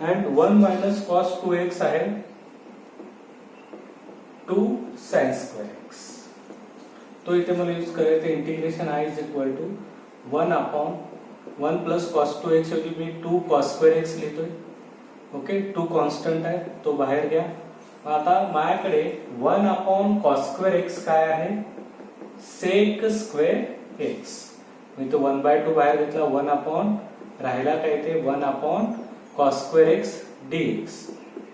And 1 minus cos 2x आहे 2 sin square x. तो इथे मला यूज करायचं integration I is equal to 1 upon 1 plus cos 2x ऐवजी मी 2 कॉस स्क्वेअर एक्स लिहितोय. ओके, 2 कॉन्स्टंट आहे तो बाहेर घ्या. आता माझ्याकडे 1 अपॉन कॉस स्क्वेअर एक्स काय आहे सेक स्क्वेअर एक्स. मी तो 1/2 बाहेर घेतला. 1 अपॉन राहिला काय ते 1 upon cos square X dx.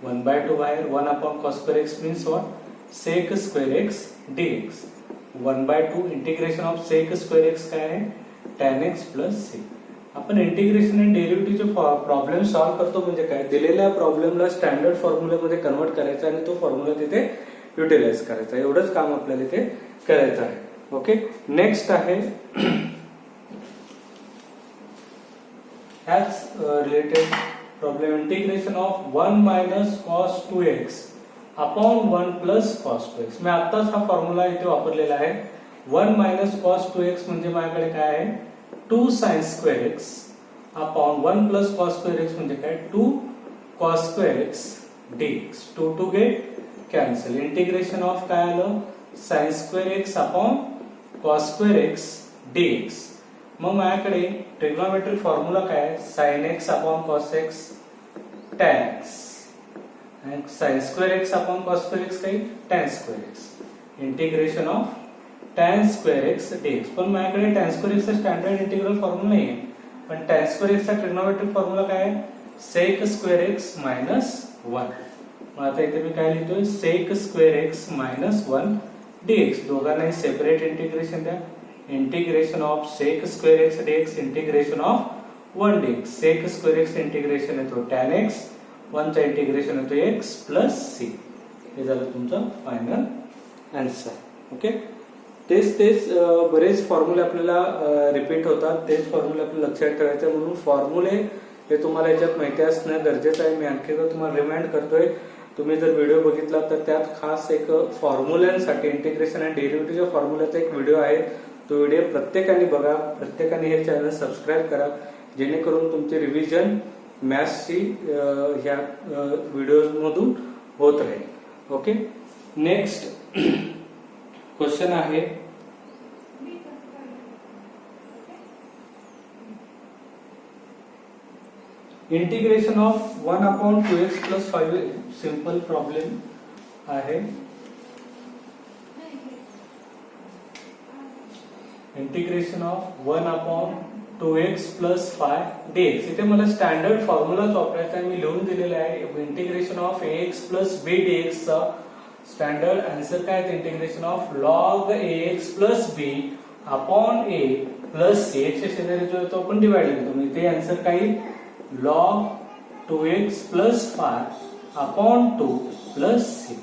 1/2 बाहेर 1 upon cos square X means what sec square X dx. 1/2 integration of sec square X काय आहे tan x प्लस c. आपण इंटिग्रेशन आणि डेरिव्हेटिव्हचे प्रॉब्लेम सॉल्व्ह करतो म्हणजे काय दिलेल्या प्रॉब्लेमला स्टँडर्ड फॉर्म्युलामध्ये कन्वर्ट करायचा आणि तो फॉर्म्युला तिथे युटिलाइज करायचा. एवढंच काम आपल्याला इथे करायचं आहे. ओके, नेक्स्ट आहे ह्याच related problem integration of 1 minus cos 2x upon 1 plus cos 2x. मी आत्ताच हा फॉर्म्युला इथे वापरलेला आहे. 1 मायनस कॉस 2x म्हणजे माझ्याकडे काय आहे 2 sin square X upon 1 plus cos square X म्हणजे काय 2 cos square X dx. 2 two get cancel. Integration of काय आलं sin square X upon cos square X dx. मग माझ्याकडे ट्रिग्नोमेट्रिक फॉर्म्युला काय आहे sin x upon cos X tan x and sin square X upon cos square X काही tan square X. Integration of tan square X dx. पण माझ्याकडे tan square x चा standard integral formula नाही आहे. पण tan square x चा trigonometric formula काय आहे सेक स्क्वेअर एक्स मायनस 1. मग आता इथे मी काय लिहितोय sec square X minus 1 dx. दोघांनाही सेपरेट इंटिग्रेशन द्या. Integration of sec square X dx integration of 1 dx. Sec square X integration येतो tan x 1 चा इंटिग्रेशन येतो x प्लस c. हे झालं तुमचं फायनल आन्सर. ओके, तेच बरेच फॉर्म्युले आपल्याला रिपीट होतात. तेच फॉर्म्युले आपल्याला लक्षात ठेवायचे म्हणून फॉर्म्युले हे तुम्हाला याच्यात माहिती असणं गरजेचं आहे. मी आणखी तुम्हाला रिमाइंड करतोय तुम्ही जर व्हिडिओ बघितला तर त्यात खास एक फॉर्म्युल्यांसाठी इंटिग्रेशन आणि डेरिव्हेटिव्हच्या फॉर्म्युल्याचा एक व्हिडिओ आहे. तो व्हिडिओ प्रत्येकाने बघा. प्रत्येकाने हे चॅनल सबस्क्राईब करा जेणेकरून तुमची रिव्हिजन मॅथ्सची ह्या व्हिडिओज मधून होत राहील. ओके, नेक्स्ट क्वेश्चन आहे integration of 1 upon 2x plus 5. Simple problem आहे. Integration of 1 upon 2x plus 5 dx. इथे मला स्टँडर्ड फॉर्म्युलाच वापरायचा आहे. मी लिहून दिलेला आहे integration of ax plus b dx चा स्टँडर्ड आन्सर काय आहे integration of log ax plus b upon a plus c. च्या शेजारी जो तो आपण डिवाइड करतो. मी ते आन्सर काय log 2x plus 5 upon 2 plus c.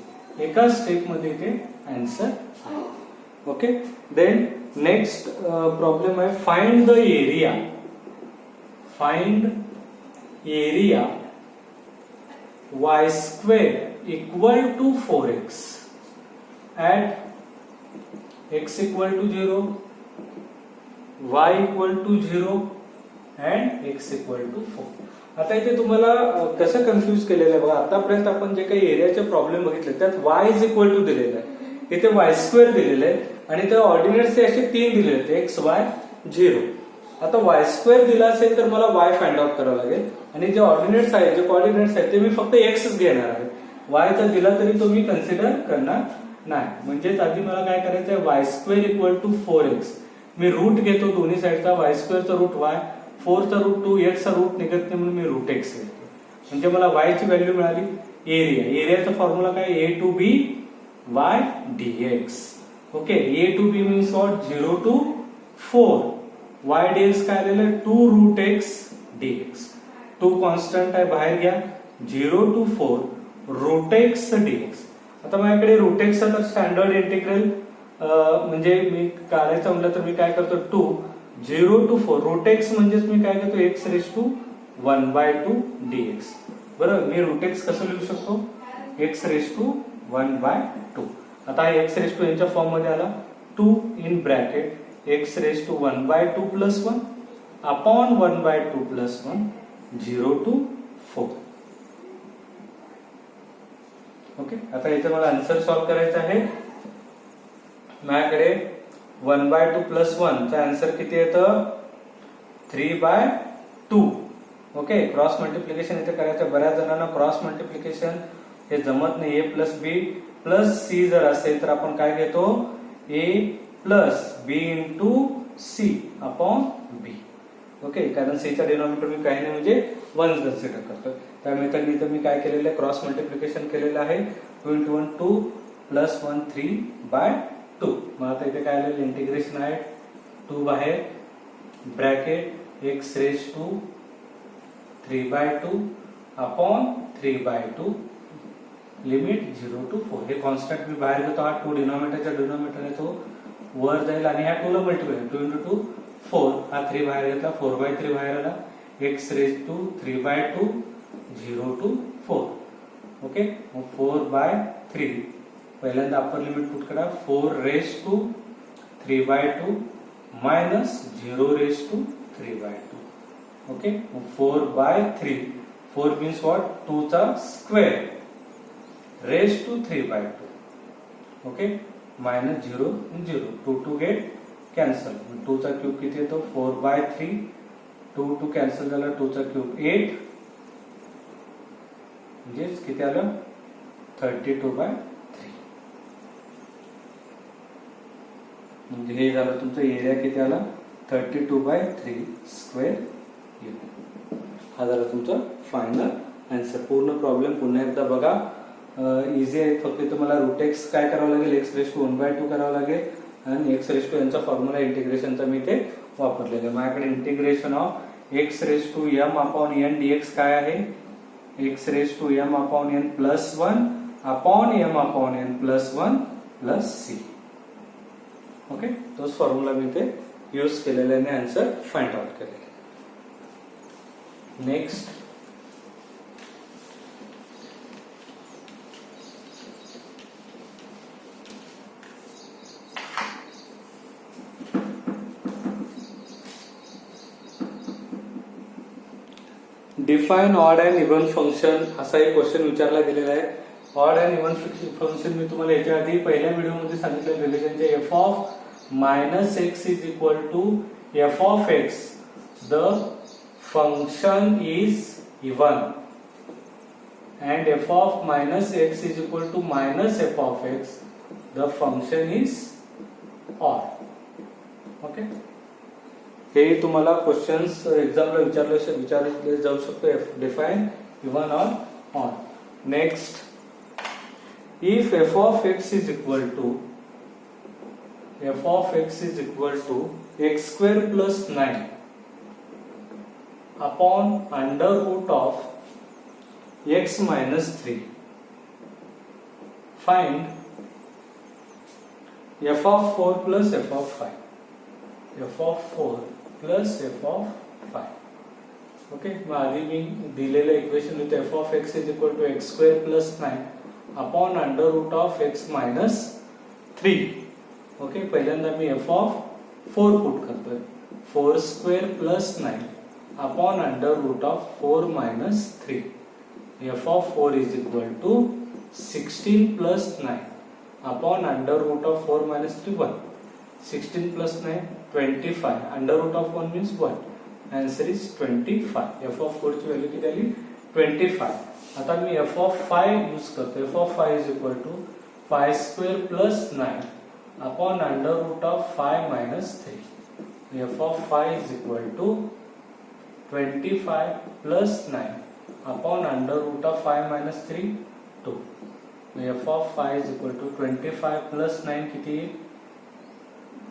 एका स्टेप मध्ये इथे आन्सर आहे. ओके, देन नेक्स्ट प्रॉब्लेम आहे find the area. Find area y square equal to 4x at x equal to 0, y equal to 0 and x equal to 4. आता इथे तुम्हाला कसं confuse केलेलं आहे बघा. आतापर्यंत आपण जे काही एरियाचे प्रॉब्लेम बघितले त्यात y इज इक्वल टू दिलेलं आहे. इथे y स्क्वेअर दिलेलं आहे आणि त्या ऑर्डिनेट्सचे असे 3 दिले होते x y 0. आता y स्क्वेअर दिला असेल तर मला y फाइंड आउट करावं लागेल आणि जे ऑर्डिनेट्स आहेत जे कोऑर्डिनेट्स आहेत ते मी फक्त x घेणार आहे. y तर दिला तरी तो मी कन्सिडर करणार नाही. म्हणजेच आधी मला काय करायचं आहे y square equal to 4x. मी रूट घेतो दोन्ही साईडचा. y स्क्वेअरचा रूट y, 4 चा रूट 2, x चा रूट निघत नाही म्हणून मी रूट x घेतो. म्हणजे मला y ची व्हॅल्यू मिळाली एरिया. एरियाचा फॉर्म्युला काय a to b y dx. Okay, a to b means what 0 to 4. y dx काय आलेलं 2 रूट x dx. 2 कॉन्स्टंट आहे बाहेर घ्या. 0 टू 4 रूट x dx. आता माझ्याकडे रूट x चा स्टँडर्ड इंटिग्रल म्हणजे मी काढायचं म्हटलं तर मी काय करतो 2 0 टू 4 रूट x म्हणजेच मी काय करतो x रेस टू 1/2 dx. बरोबर, मी रूट x कसं लिहू शकतो x रेस टू 1/2. आता x रेस टू यांच्या फॉर्म मध्ये आला 2 in bracket x raise to 1/2 plus 1 upon 1/2 plus 1 0 to 4. Okay, आता इथे मला आन्सर सॉल्व्ह करायचा आहे. माझ्याकडे 1/2 + 1 चा आन्सर किती येतं 3/2. ओके, क्रॉस मल्टिप्लिकेशन इथे करायचं. बऱ्याच जणांना क्रॉस मल्टिप्लिकेशन हे जमत नाही. A + B + C जर असेल तर आपण काय घेतो A + B × C upon B. Okay, कारण C चा डिनॉमिनेटर मी काही नाही म्हणजे 1 कन्सिडर करतो. त्या मेथडने इथे मी काय केलेलं आहे क्रॉस मल्टिप्लिकेशन केलेलं आहे. 2 × 1 2 + 1 3/2. मग आता इथे काय आलेलं इंटिग्रेशन आहे 2 बाहेर bracket x⁻³ 3/2 upon 3/2 limit 0 to 4. हे कॉन्स्टंट मी बाहेर घेतो. हा 2 डिनॉमिनेटरचा डिनॉमिनेटर आहे तो वर जाईल आणि ह्या 2 ला मल्टिप्लाय 2 × 2 4. हा 3 बाहेर घेतला 4/3 बाहेर आला x⁻³ 3/2 0 to 4. ओके, मग 4/3 पहिल्यांदा अप्पर लिमिट पुट करा 4⁻³ 3/2 मायनस 0⁻³ ओके, 4/3 4 means what 2 चा square raised to 3/2. Okay, minus 0 0 2 get cancel. 2 चा क्यूब किती येतो 4/3 2 कॅन्सल झाला 2 चा क्यूब 8 म्हणजेच किती आलं 32/3. म्हणजे हे झालं तुमचं एरिया किती आला 32/3 स्क्वेअर युनिट. हा झाला तुमचा फायनल आन्सर. पूर्ण प्रॉब्लेम पुन्हा एकदा बघा. इझी आहे. फक्त तुम्हाला √x काय करावं लागेल x⁻² करावं लागेल आणि x⁻ यांचा फॉर्म्युला इंटिग्रेशनचा मी ते वापरलेला आहे. माझ्याकडे integration of x⁻m upon n dx काय आहे x⁻m upon n +1 upon m upon n +1 + c. Okay, तोच फॉर्म्युला मी ते यूज केलेला आहे आणि आन्सर फाइंड आउट केलेला आहे. Next define odd and even function असा एक क्वेश्चन विचारला गेलेला आहे. ऑड अँड इव्हन फंक्शन मी तुम्हाला याच्या आधी पहिल्या व्हिडिओमध्ये सांगितलं रिलेशनचे f of -x is equal to f of x. The function is even and f of -x is equal to -f of x. The function is odd. Okay, हे तुम्हाला क्वेश्चन्स एक्झामला विचारले जाऊ शकतो. Define even or odd. Next, if f of x is equal to x² + 9 upon √ of x - 3, find f of 4 plus f of 5. f of 4 plus f of 5. Okay, मग आधी मी दिलेलं equation होतं f of x is equal to x² + 9 upon √ of x - 3. Okay, पहिल्यांदा मी f of 4 put करतोय 4² + 9 upon √ of 4 - 3. f of 4 is equal to 16 + 9 upon √ of 4 - 3 1. 16 + 9 25. √ of 1 means 1. Answer is 25. f of 4 ची value किती आली 25. आता मी f of 5 use करतो. f of 5 is equal to 5² + 9 upon √ of 5 - 3. f of 5 is equal to 25 + 9 upon √ of 5 - 3 2. f of 5 is equal to 25 + 9 किती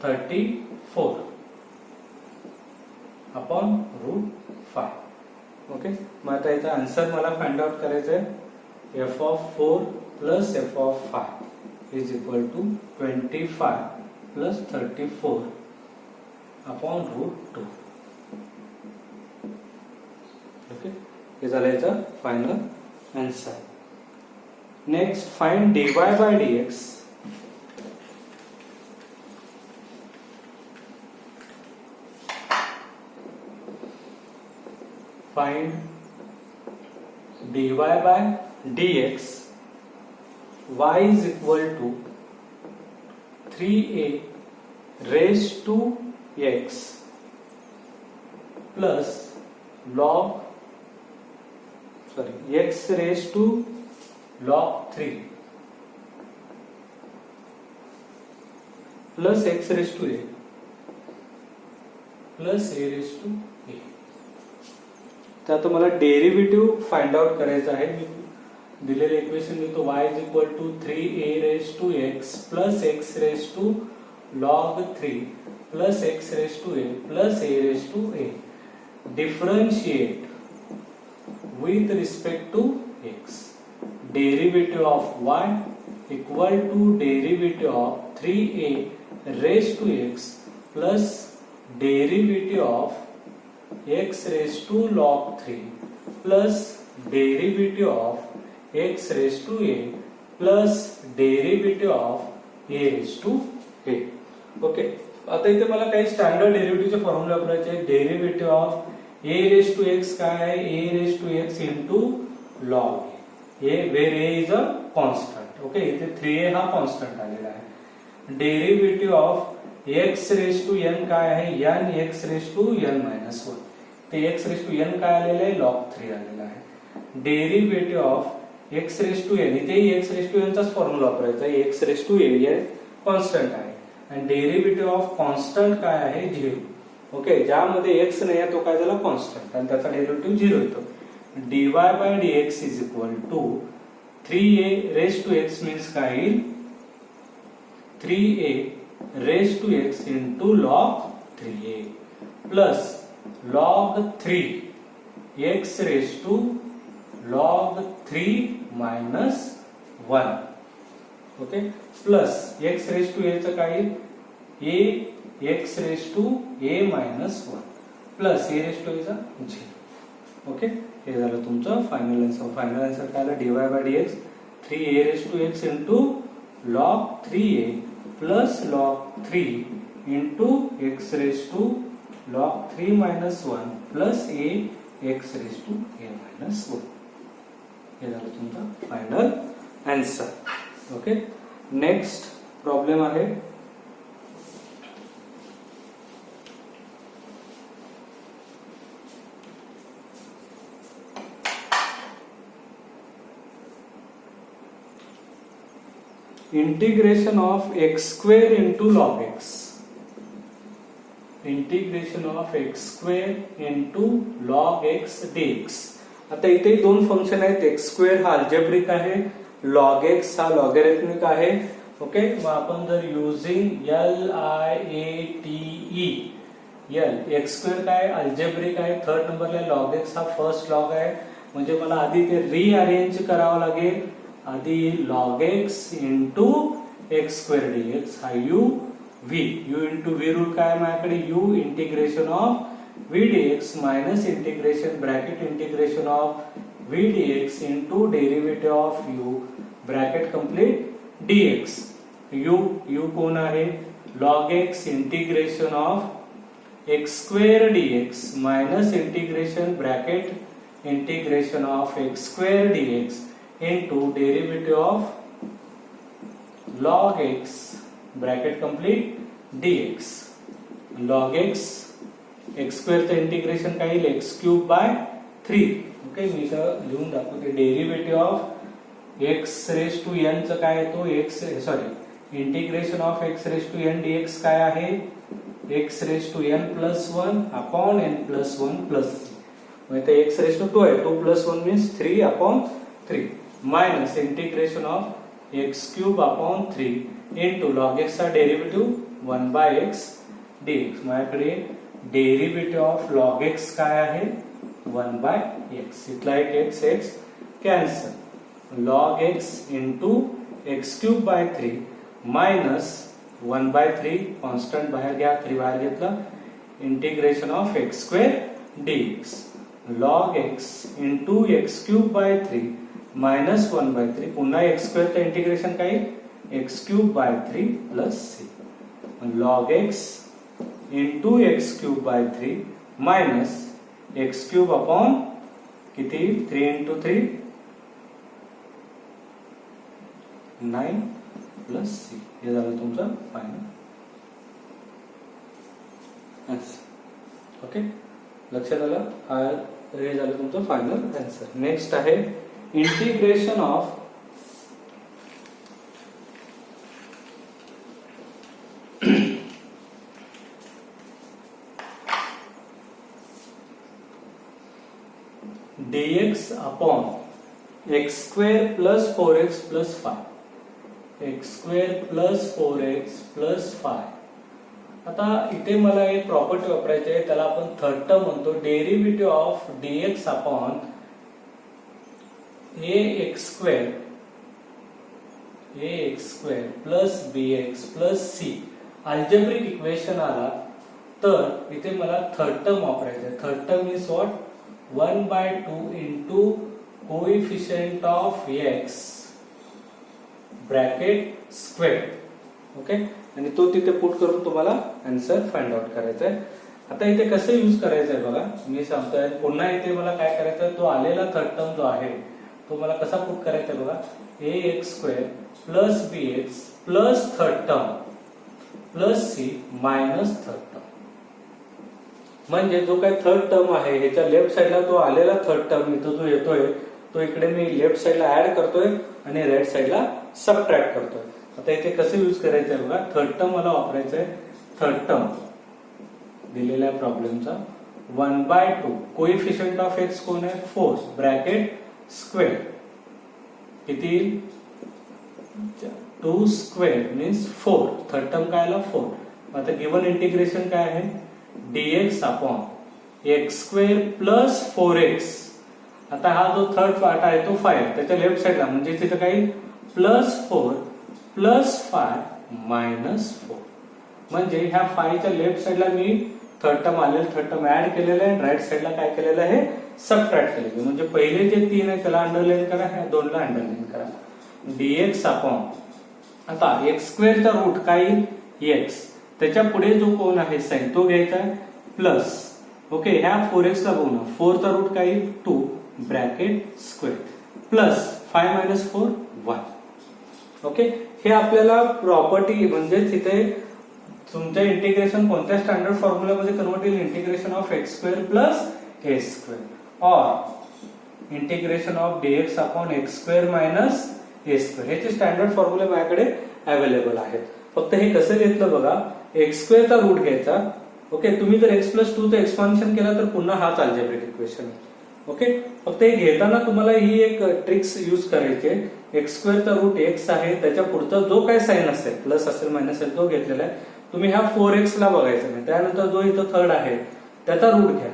34 upon √5. Okay, मग आता याचा answer मला फाइंड आउट करायचं आहे. f of 4 plus f of 5 is equal to 25 plus 34 upon √2. Okay, हे झालं याचं final answer. Next, find dy by dx. Find dy by dx y is equal to 3a raised to x plus x raised to log 3 plus x raised to a plus a raised to a. तर आता मला derivative find out करायचं आहे. मी दिलेले equation लिहितो y is equal to 3a raise to x plus x raise to log 3 plus x raise to a plus a raise to a. Differentiate with respect to x. Derivative of y equal to derivative of 3a raised to x plus derivative of x raised to log 3 plus derivative of x raised to a plus derivative of a raised to a. Okay, आता इथे मला काही standard डेरिव्हेटिव्हचे formula वापरायचे आहे. Derivative of a raised to x काय आहे? a raised to x into log a, where a is a constant. Okay, इथे 3a हा कॉन्स्टंट आलेला आहे. Derivative of x raised to n काय आहे? n x raised to n minus 1. ते x raised to n काय आलेलं आहे? log 3 आलेला आहे. Derivative of x raised to n, इथे x raised to n चाच फॉर्म्युला वापरायचा आहे. x raised to a हे कॉन्स्टंट आहे आणि डेरिव्हेटिव्ह ऑफ कॉन्स्टंट काय आहे? 0. ओके, ज्यामध्ये x नाही आहे तो काय झाला? कॉन्स्टंट, आणि त्याचा डेरिव्हेटिव्ह 0 येतो. dy by dx is equal to 3a raised to x means काय येईल? 3a raised to x into log 3a plus log 3 x raised to log 3 minus 1. Okay, plus x raised to a चं काय येईल? a x raised to a minus 1 plus a raised to a चा 0. Okay, हे झालं तुमचं final answer. Final answer काय आलं? dy by dx 3a raised to x into log 3a plus log 3 into x raised to log 3 minus 1 plus a x raised to a minus 1. हे झालं तुमचं final answer. Okay, next problem आहे integration of x square into log x. Integration of x square into log x dx. आता इथे दोन function आहेत. x square हा algebraic आहे, लॉग x हा लॉगॅरिथमिक आहे. ओके, मग आपण जर युजिंग x स्क्वेअर काय अल्जेब्रिक आहे, थर्ड नंबरला लॉग x हा फर्स्ट लॉग आहे. म्हणजे मला आधी ते रिअरेंज करावं लागेल. आधी log x into x square dx हा u इंटू v रूल काय माझ्याकडे u integration of v dx minus integration bracket integration of v dx into derivative of u bracket complete dx. u कोण आहे? log x integration of x square dx minus integration bracket integration of x square dx into derivative of log x bracket complete dx. log x x square चं integration काय येईल? x cube by 3. Okay, मी इथं लिहून दाखवते. Derivative of x raised to n चं काय येतो? Integration of x raised to n dx काय आहे? x raised to n plus 1 upon n plus 1 plus 3. मग इथे x raised to 2 आहे, 2 plus 1 means 3 upon 3 minus integration of x cube upon 3 into log x चा derivative 1 by x dx. माझ्याकडे derivative of log x काय आहे? 1 by x. इथला एक x cancel. Log x into x cube by 3 minus 1 by 3 constant बाहेर घ्या, 3 बाहेर घेतला. Integration of x square dx. Log x into x cube by 3 minus 1 by 3 पुन्हा x स्क्वेअर चं इंटिग्रेशन काय? x cube by 3 plus c. Log x into x cube by 3 minus x cube upon किती? 3 into 3 9 plus C, हे झालं तुमचं final answer. Okay, लक्षात आलं. हे झालं तुमचं फायनल आन्सर. नेक्स्ट आहे integration of dx upon x square plus 4x plus 5, x square plus 4x plus 5. आता इथे मला एक प्रॉपर्टी वापरायची आहे, त्याला आपण थर्ड टर्म म्हणतो. Derivative of dx upon ax square plus bx plus c algebraic equation आला तर इथे मला थर्ड टर्म वापरायचं आहे. Third term is what, 1/2 into coefficient of x bracket square. Okay, आणि तो तिथे पुट करून तुम्हाला आन्सर फाइंड आउट करायचा आहे. आता इथे कसं यूज करायचं आहे बघा, मी सांगतोय. पुन्हा इथे मला काय करायचं आहे, तो आलेला थर्ड टर्म जो आहे तो मला कसा पुट करायचा आहे बघा, ax square plus bx plus third term plus c minus third term. म्हणजे जो काही थर्ड टर्म आहे ह्याच्या लेफ्ट साइडला तो आलेला थर्ड टर्म इथं जो येतोय तो इकडे मी लेफ्ट साइडला ऍड करतोय आणि राईट साइडला सबट्रॅक्ट करतोय. आता इथे कसं यूज करायचं आहे बघा, थर्ड टर्म मला वापरायचं आहे. थर्ड टर्म दिलेल्या प्रॉब्लेमचा 1/2 कोएफिशिएंट ऑफ x कोण आहे, 4 ब्रॅकेट स्क्वेअर किती 2 स्क्वेअर मीन्स 4. थर्ड टर्म काय आला 4. आता गिवन इंटिग्रेशन काय आहे, dx upon x square plus 4x. आता हा जो थर्ड पार्ट आहे तो 5 त्याच्या लेफ्ट साइडला, म्हणजे तिथे काही प्लस 4 प्लस 5 मायनस 4. म्हणजे ह्या 5 च्या लेफ्ट साइडला मी थर्ड टर्म आलेलं थर्ड टर्म ऍड केलेलं आहे, राईट साइडला काय केलेलं आहे, सबट्रॅक्ट केलेलं. म्हणजे पहिले जे 3 आहे त्याला अंडरलाईन करा, ह्या 2 ला अंडरलाईन करा. dx अपॉन आता एक्स स्क्वेअरचा रूट काय x, त्याच्या पुढे जो कोण आहे साइन तो घ्यायचा आहे प्लस. ओके, ह्या 4x ला बघू ना, 4 चा रूट काय 2 bracket square plus 5 minus 4 1. Okay, हे आपल्याला प्रॉपर्टी म्हणजे तिथे तुमच्या इंटिग्रेशन कोणत्या स्टँडर्ड फॉर्म्युलामध्ये कन्वर्ट होईल, integration of x square plus a square और integration of dx upon x square minus a square. ह्याचे स्टँडर्ड फॉर्म्युले माझ्याकडे अवेलेबल आहेत. फक्त हे कसं घेतलं बघा, एक्स स्क्वेअरचा रूट घ्यायचा. ओके, तुम्ही जर x प्लस 2 चं एक्सपान्शन केलं तर पुन्हा हाच अल्जेब्रिक इक्वेशन. ओके, फक्त हे घेताना तुम्हाला ही एक ट्रिक्स यूज करायची आहे. एक्स स्क्वेअरचा रूट x आहे, त्याच्या पुढचा जो काय साइन असेल प्लस असेल मायनस असेल तो घेतलेला आहे. तुम्ही ह्या 4x ला बघायचं नाही. त्यानंतर जो इथं थर्ड आहे त्याचा रूट घ्या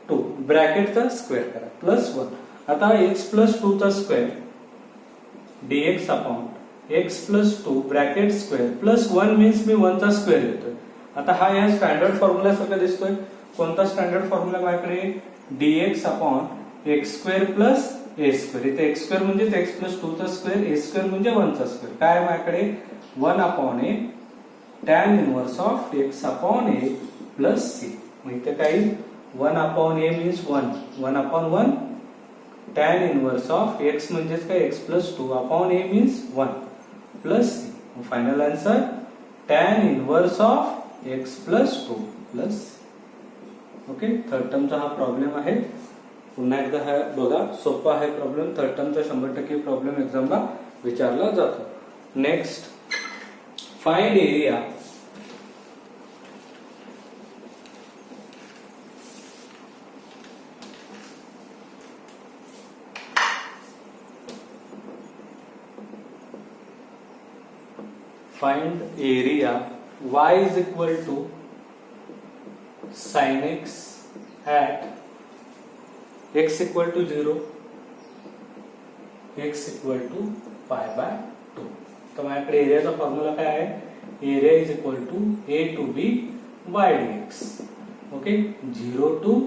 2 ब्रॅकेटचा स्क्वेअर करा प्लस 1. आता x प्लस 2 चा square dx upon x plus 2 bracket square plus 1 means मी 1 चा स्क्वेअर घेतोय. आता हा या स्टँडर्ड फॉर्म्युला सारखा दिसतोय. कोणता स्टँडर्ड फॉर्म्युला माझ्याकडे, dx upon x square plus a square. इथे एक्स स्क्वेअर म्हणजे एक्स प्लस 2 चा स्क्वेअर, ए स्क्वेअर म्हणजे 1 चा स्क्वेअर. काय माझ्याकडे 1 upon a tan inverse of x upon a plus c. मग इथे काही 1 upon a means 1 upon 1 tan inverse of x म्हणजेच काय x plus 2 upon a means 1 plus c. Final answer tan inverse of x plus 2 plus. Okay, third टर्मचा हा problem आहे. पुन्हा एकदा हा बघा, सोपा आहे प्रॉब्लेम. थर्ड टर्मचा 100% प्रॉब्लेम एक्झामला विचारला जातो. Next, find area find area y is equal to sin x at x equal to 0, x equal to pi by 2. तो माझ्याकडे एरियाचा फॉर्म्युला काय आहे, area is equal to a to b y dx. Okay, 0 to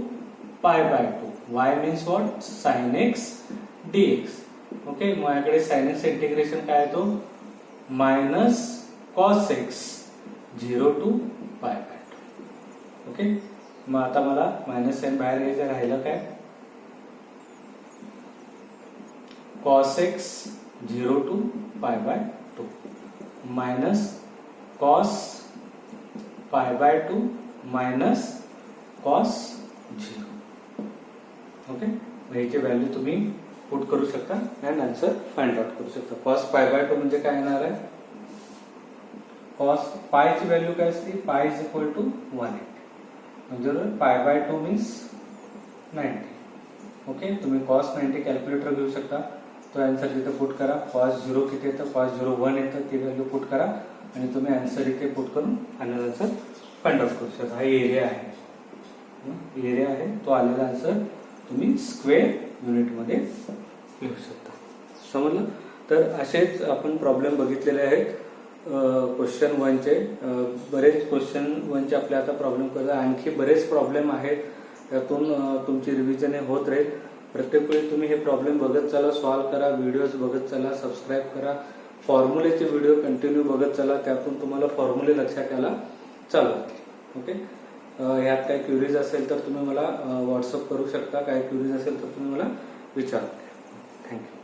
pi by 2. y means what, sin x dx. Okay, माझ्याकडे sin x integration काय आहे तो minus cos x 0 to pi by 2. Okay, मग आता मला minus sign बाहेर घ्यायचं, राहिलं काय cos x 0 to pi by 2 minus cos pi by 2 minus cos 0. Okay, ह्याची व्हॅल्यू तुम्ही पुट करू शकता अँड आन्सर फाइंड आउट करू शकता. कॉस पाय बाय 2 म्हणजे काय येणार आहे? कॉस पायची व्हॅल्यू काय असते? पाय इज इक्वल टू 180 म्हणजे पाय बाय 2 मीन्स 90. ओके, तुम्ही कॉस 90 कॅल्क्युलेटर घेऊ शकता. तो आन्सर तिथे पुट करा. कॉस 0 किती येतं? कॉस 0 1 येतं. ती व्हॅल्यू पुट करा आणि तुम्ही आन्सर इथे पुट करून फायनल आन्सर फाइंड आउट करू शकता. हा एरिया आहे, एरिया आहे. तो आलेला आन्सर तुम्ही स्क्वेअर युनिट मध्ये लिहू शकता. समजलं? तर असेच आपण प्रॉब्लेम बघितलेले आहेत क्वेश्चन 1चे. बरेच क्वेश्चन 1चे आपले आता प्रॉब्लेम करतात. आणखी बरेच प्रॉब्लेम आहेत, त्यातून तुमची रिव्हिजन होत राहील. प्रत्येक वेळी तुम्ही हे प्रॉब्लेम बघत चला, सॉल्व्ह करा, व्हिडिओज बघत चला, सबस्क्राईब करा, फॉर्म्युलेचे व्हिडिओ कंटिन्यू बघत चला. त्यातून तुम्हाला फॉर्म्युले लक्षात यायला चालू. ओके, ह्यात काही क्युरीज असेल तर तुम्ही मला व्हॉट्सअप करू शकता. काही क्युरीज असेल तर तुम्ही मला विचारा. थँक्यू.